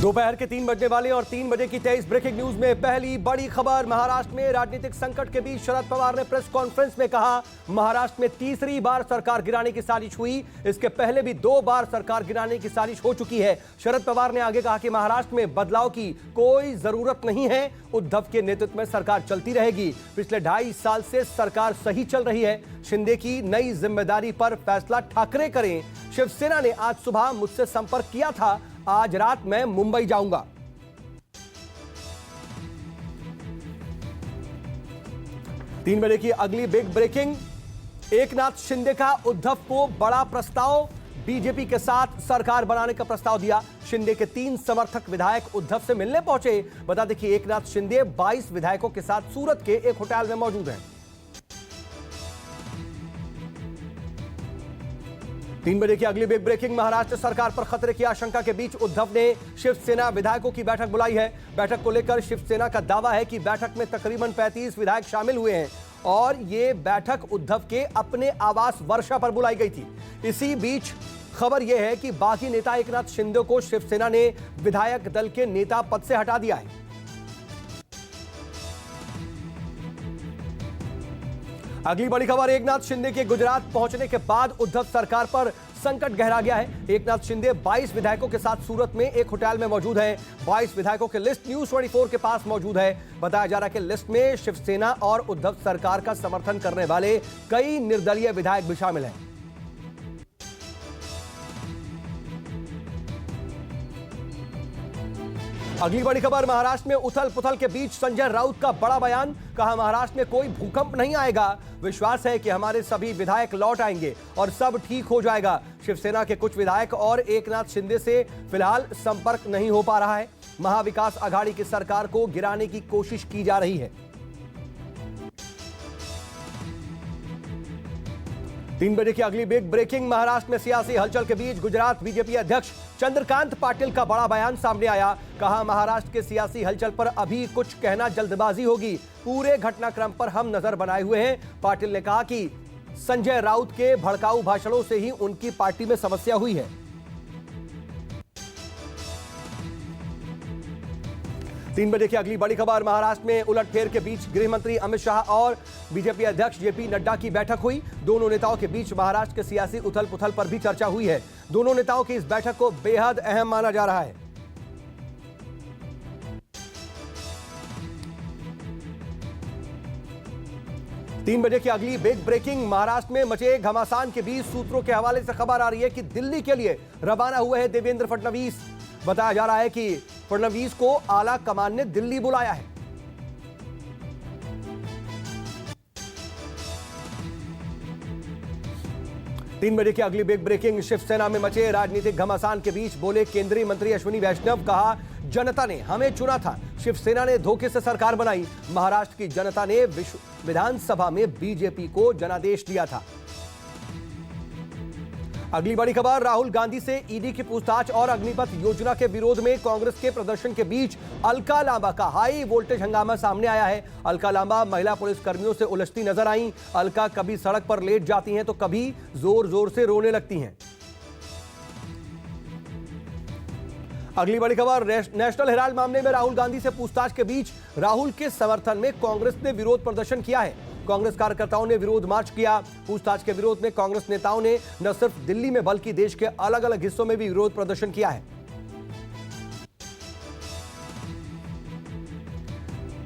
दोपहर के 3 बजने वाले और 3 बजे की 23 ब्रेकिंग न्यूज में पहली बड़ी खबर। महाराष्ट्र में राजनीतिक संकट के बीच शरद पवार ने प्रेस कॉन्फ्रेंस में कहा, महाराष्ट्र में तीसरी बार सरकार गिराने की साजिश हुई। इसके पहले भी 2 बार सरकार गिराने की साजिश हो चुकी है। शरद पवार ने आगे कहा कि महाराष्ट्र में बदलाव की कोई जरूरत नहीं है, उद्धव के नेतृत्व में सरकार चलती रहेगी। पिछले 2.5 साल से सरकार सही चल रही है। शिंदे की नई जिम्मेदारी पर फैसला ठाकरे करें। शिवसेना ने आज सुबह मुझसे संपर्क किया था, आज रात मैं मुंबई जाऊंगा। तीन बजे की अगली बिग ब्रेकिंग। एकनाथ शिंदे का उद्धव को बड़ा प्रस्ताव, बीजेपी के साथ सरकार बनाने का प्रस्ताव दिया। शिंदे के 3 समर्थक विधायक उद्धव से मिलने पहुंचे। बता दें कि एकनाथ शिंदे 22 विधायकों के साथ सूरत के एक होटल में मौजूद हैं। 3 बजे की अगली बिग ब्रेकिंग। महाराष्ट्र सरकार पर खतरे की आशंका के बीच उद्धव ने शिवसेना विधायकों की बैठक बुलाई है। बैठक को लेकर शिवसेना का दावा है कि बैठक में तकरीबन 35 विधायक शामिल हुए हैं और ये बैठक उद्धव के अपने आवास वर्षा पर बुलाई गई थी। इसी बीच खबर यह है कि बागी नेता एकनाथ शिंदे को शिवसेना ने विधायक दल के नेता पद से हटा दिया है। अगली बड़ी खबर, एकनाथ शिंदे के गुजरात पहुंचने के बाद उद्धव सरकार पर संकट गहरा गया है। एकनाथ शिंदे 22 विधायकों के साथ सूरत में एक होटल में मौजूद हैं। 22 विधायकों की लिस्ट न्यूज 24 के पास मौजूद है। बताया जा रहा है कि लिस्ट में शिवसेना और उद्धव सरकार का समर्थन करने वाले कई निर्दलीय विधायक भी शामिल हैं। अगली बड़ी खबर, महाराष्ट्र में उथल पुथल के बीच संजय राउत का बड़ा बयान। कहा, महाराष्ट्र में कोई भूकंप नहीं आएगा, विश्वास है कि हमारे सभी विधायक लौट आएंगे और सब ठीक हो जाएगा। शिवसेना के कुछ विधायक और एकनाथ शिंदे से फिलहाल संपर्क नहीं हो पा रहा है। महाविकास आघाड़ी की सरकार को गिराने की कोशिश की जा रही है। 3 बजे की अगली बिग ब्रेकिंग। महाराष्ट्र में सियासी हलचल के बीच गुजरात बीजेपी अध्यक्ष चंद्रकांत पाटिल का बड़ा बयान सामने आया। कहा, महाराष्ट्र के सियासी हलचल पर अभी कुछ कहना जल्दबाजी होगी, पूरे घटनाक्रम पर हम नजर बनाए हुए हैं। पाटिल ने कहा कि संजय राउत के भड़काऊ भाषणों से ही उनकी पार्टी में समस्या हुई है। 3 बजे की अगली बड़ी खबर, महाराष्ट्र में उलटफेर के बीच गृह मंत्री अमित शाह और बीजेपी अध्यक्ष जेपी नड्डा की बैठक हुई। दोनों नेताओं के बीच महाराष्ट्र के सियासी उथल पुथल पर भी चर्चा हुई है। दोनों नेताओं की इस बैठक को बेहद अहम माना जा रहा है। तीन बजे की अगली बिग ब्रेकिंग। महाराष्ट्र में मचे घमासान के बीच सूत्रों के हवाले से खबर आ रही है कि दिल्ली के लिए रवाना हुए हैं देवेंद्र फडणवीस। बताया जा रहा है कि फडणवीस को आला कमान ने दिल्ली बुलाया है। तीन बजे की अगली बिग ब्रेकिंग। शिवसेना में मचे राजनीतिक घमासान के बीच बोले केंद्रीय मंत्री अश्विनी वैष्णव। कहा, जनता ने हमें चुना था, शिवसेना ने धोखे से सरकार बनाई। महाराष्ट्र की जनता ने विधानसभा में बीजेपी को जनादेश दिया था। अगली बड़ी खबर, राहुल गांधी से ईडी की पूछताछ और अग्निपथ योजना के विरोध में कांग्रेस के प्रदर्शन के बीच अलका लांबा का हाई वोल्टेज हंगामा सामने आया है। अलका लांबा महिला पुलिस कर्मियों से उलझती नजर आईं। अलका कभी सड़क पर लेट जाती हैं तो कभी जोर जोर से रोने लगती हैं। अगली बड़ी खबर, नेशनल हेराल्ड मामले में राहुल गांधी से पूछताछ के बीच राहुल के समर्थन में कांग्रेस ने विरोध प्रदर्शन किया है। कांग्रेस कार्यकर्ताओं ने विरोध मार्च किया। पूछताछ के विरोध में कांग्रेस नेताओं ने न सिर्फ दिल्ली में बल्कि देश के अलग अलग हिस्सों में भी विरोध प्रदर्शन किया है।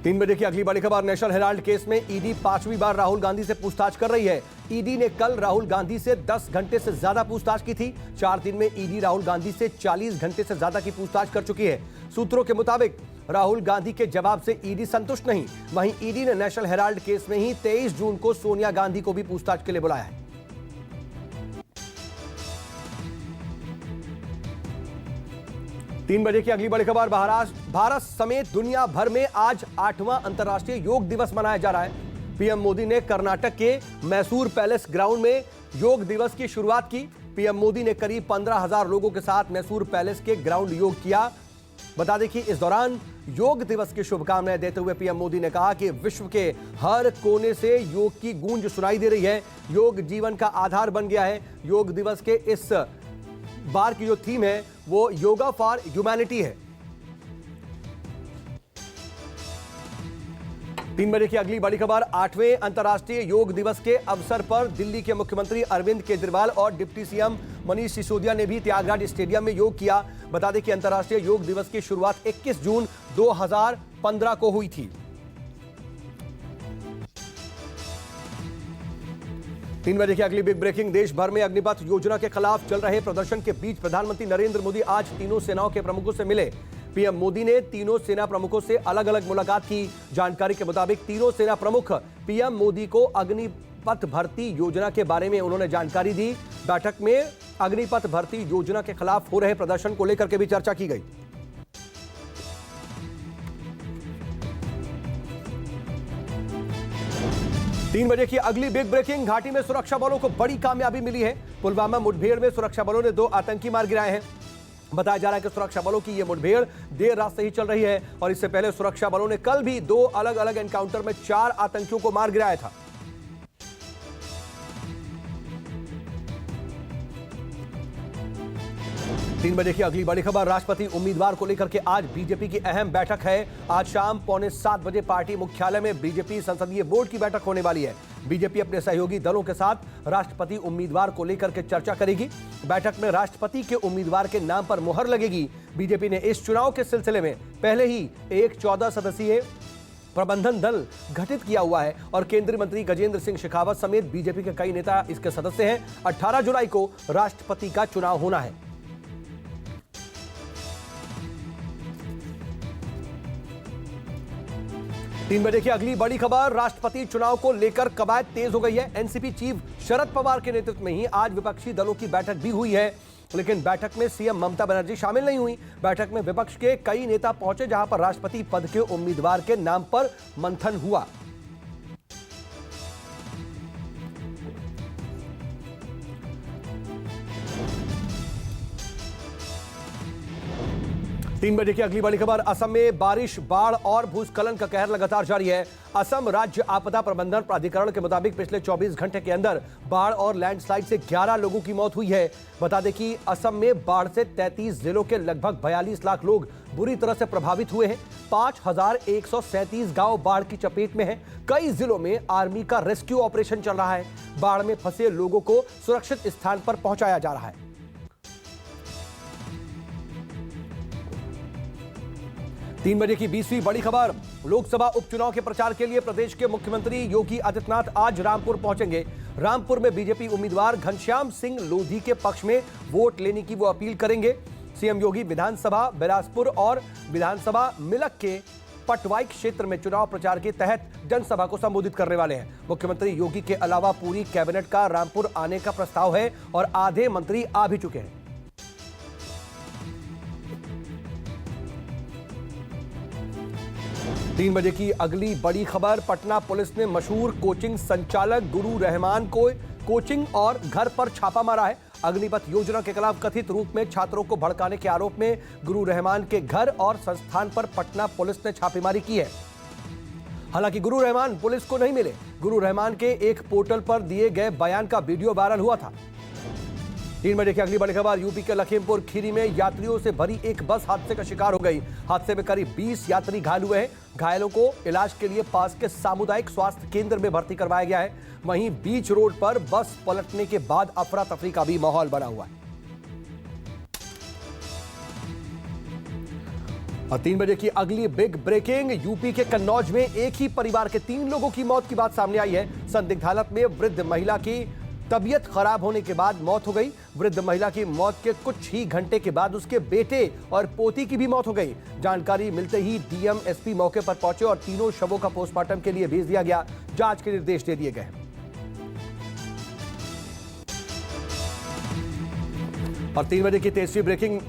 3 बजे की अगली बड़ी खबर, नेशनल हेराल्ड केस में ईडी 5वीं बार राहुल गांधी से पूछताछ कर रही है। ईडी ने कल राहुल गांधी से 10 घंटे से ज्यादा पूछताछ की थी। 4 दिन में ईडी राहुल गांधी से 40 घंटे से ज्यादा की पूछताछ कर चुकी है। सूत्रों के मुताबिक राहुल गांधी के जवाब से ईडी संतुष्ट नहीं। वहीं ईडी ने नेशनल हेराल्ड केस में ही 23 जून को सोनिया गांधी को भी पूछताछ के लिए बुलाया है। तीन बजे की अगली बड़ी खबर, भारत समेत दुनिया भर में आज 8वां अंतर्राष्ट्रीय योग दिवस मनाया जा रहा है। पीएम मोदी ने कर्नाटक के मैसूर पैलेस ग्राउंड में योग दिवस की शुरुआत की। पीएम मोदी ने करीब 15,000 लोगों के साथ मैसूर पैलेस के ग्राउंड योग किया। बता दें कि इस दौरान योग दिवस की शुभकामनाएं देते हुए पीएम मोदी ने कहा कि विश्व के हर कोने से योग की गूंज सुनाई दे रही है। योग जीवन का आधार बन गया है। योग दिवस के इस बार की जो थीम है वो योगा फॉर ह्यूमैनिटी है। 3 बजे की अगली बड़ी खबर। 8वें अंतर्राष्ट्रीय योग दिवस के अवसर पर दिल्ली के मुख्यमंत्री अरविंद केजरीवाल और डिप्टी सीएम मनीष सिसोदिया ने भी त्यागराज स्टेडियम में योग किया। बता दें कि अंतर्राष्ट्रीय योग दिवस की शुरुआत 21 जून 2015 को हुई थी। 3 बजे की अगली बिग ब्रेकिंग। देश भर में अग्निपथ योजना के खिलाफ चल रहे प्रदर्शन के बीच प्रधानमंत्री नरेंद्र मोदी आज तीनों सेनाओं के प्रमुखों से मिले। पीएम मोदी ने तीनों सेना प्रमुखों से अलग अलग मुलाकात की। जानकारी के मुताबिक तीनों सेना प्रमुख पीएम मोदी को अग्निपथ भर्ती योजना के बारे में उन्होंने जानकारी दी। बैठक में अग्निपथ भर्ती योजना के खिलाफ हो रहे प्रदर्शन को लेकर के भी चर्चा की गई। तीन बजे की अगली बिग ब्रेकिंग। घाटी में सुरक्षा बलों को बड़ी कामयाबी मिली है। पुलवामा मुठभेड़ में सुरक्षा बलों ने 2 आतंकी मार गिराए हैं। बताया जा रहा है कि सुरक्षा बलों की यह मुठभेड़ देर रात से ही चल रही है और इससे पहले सुरक्षा बलों ने कल भी 2 अलग अलग एनकाउंटर में 4 आतंकियों को मार गिराया था। तीन बजे की अगली बड़ी खबर। राष्ट्रपति उम्मीदवार को लेकर के आज बीजेपी की अहम बैठक है। आज शाम 6:45 बजे पार्टी मुख्यालय में बीजेपी संसदीय बोर्ड की बैठक होने वाली है। बीजेपी अपने सहयोगी दलों के साथ राष्ट्रपति उम्मीदवार को लेकर के चर्चा करेगी। बैठक में राष्ट्रपति के उम्मीदवार के नाम पर मुहर लगेगी। बीजेपी ने इस चुनाव के सिलसिले में पहले ही एक 14 सदस्यीय प्रबंधन दल गठित किया हुआ है और केंद्रीय मंत्री गजेंद्र सिंह शेखावत समेत बीजेपी के कई नेता इसके सदस्य हैं। 18 जुलाई को राष्ट्रपति का चुनाव होना है। तीन बजे की अगली बड़ी खबर। राष्ट्रपति चुनाव को लेकर कवायद तेज हो गई है। एनसीपी चीफ शरद पवार के नेतृत्व में ही आज विपक्षी दलों की बैठक भी हुई है, लेकिन बैठक में सीएम ममता बनर्जी शामिल नहीं हुई। बैठक में विपक्ष के कई नेता पहुंचे, जहां पर राष्ट्रपति पद के उम्मीदवार के नाम पर मंथन हुआ। तीन बजे की अगली बड़ी खबर। असम में बारिश, बाढ़ और भूस्खलन का कहर लगातार जारी है। असम राज्य आपदा प्रबंधन प्राधिकरण के मुताबिक पिछले 24 घंटे के अंदर बाढ़ और लैंडस्लाइड से 11 लोगों की मौत हुई है। बता दें कि असम में बाढ़ से 33 जिलों के लगभग 42 लाख लोग बुरी तरह से प्रभावित हुए हैं। 5137 गांव बाढ़ की चपेट में हैं। कई जिलों में आर्मी का रेस्क्यू ऑपरेशन चल रहा है। बाढ़ में फंसे लोगों को सुरक्षित स्थान पर पहुंचाया जा रहा है। 3 बजे की 20वीं बड़ी खबर। लोकसभा उपचुनाव के प्रचार के लिए प्रदेश के मुख्यमंत्री योगी आदित्यनाथ आज रामपुर पहुंचेंगे। रामपुर में बीजेपी उम्मीदवार घनश्याम सिंह लोधी के पक्ष में वोट लेने की वो अपील करेंगे। सीएम योगी विधानसभा बिलासपुर और विधानसभा मिलक के पटवाई क्षेत्र में चुनाव प्रचार के तहत जनसभा को संबोधित करने वाले हैं। मुख्यमंत्री योगी के अलावा पूरी कैबिनेट का रामपुर आने का प्रस्ताव है और आधे मंत्री आ भी चुके हैं। 3 बजे की अगली बड़ी खबर। पटना पुलिस ने मशहूर कोचिंग संचालक गुरु रहमान को कोचिंग और घर पर छापा मारा है। अग्निपथ योजना के खिलाफ कथित रूप में छात्रों को भड़काने के आरोप में गुरु रहमान के घर और संस्थान पर पटना पुलिस ने छापेमारी की है। हालांकि गुरु रहमान पुलिस को नहीं मिले। गुरु रहमान के एक पोर्टल पर दिए गए बयान का वीडियो वायरल हुआ था। 3 बजे की अगली बड़ी खबर। यूपी के लखीमपुर खीरी में यात्रियों से भरी एक बस हादसे का शिकार हो गई। हादसे में करीब 20 यात्री घायल हुए हैं। घायलों को इलाज के लिए पास के सामुदायिक स्वास्थ्य केंद्र में भर्ती करवाया गया है। वहीं बीच रोड पर बस पलटने के बाद अफरा तफरी का भी माहौल बना हुआ है। और 3 बजे की अगली बिग ब्रेकिंग। यूपी के कन्नौज में एक ही परिवार के 3 लोगों की मौत की बात सामने आई है। संदिग्ध हालत में वृद्ध महिला की तबीयत खराब होने के बाद मौत हो गई। वृद्ध महिला की मौत के कुछ ही घंटे के बाद उसके बेटे और पोती की भी मौत हो गई। जानकारी मिलते ही डीएम एसपी मौके पर पहुंचे और तीनों शवों का पोस्टमार्टम के लिए भेज दिया गया। जांच के निर्देश दे दिए गए। और 3 बजे की 23वीं ब्रेकिंग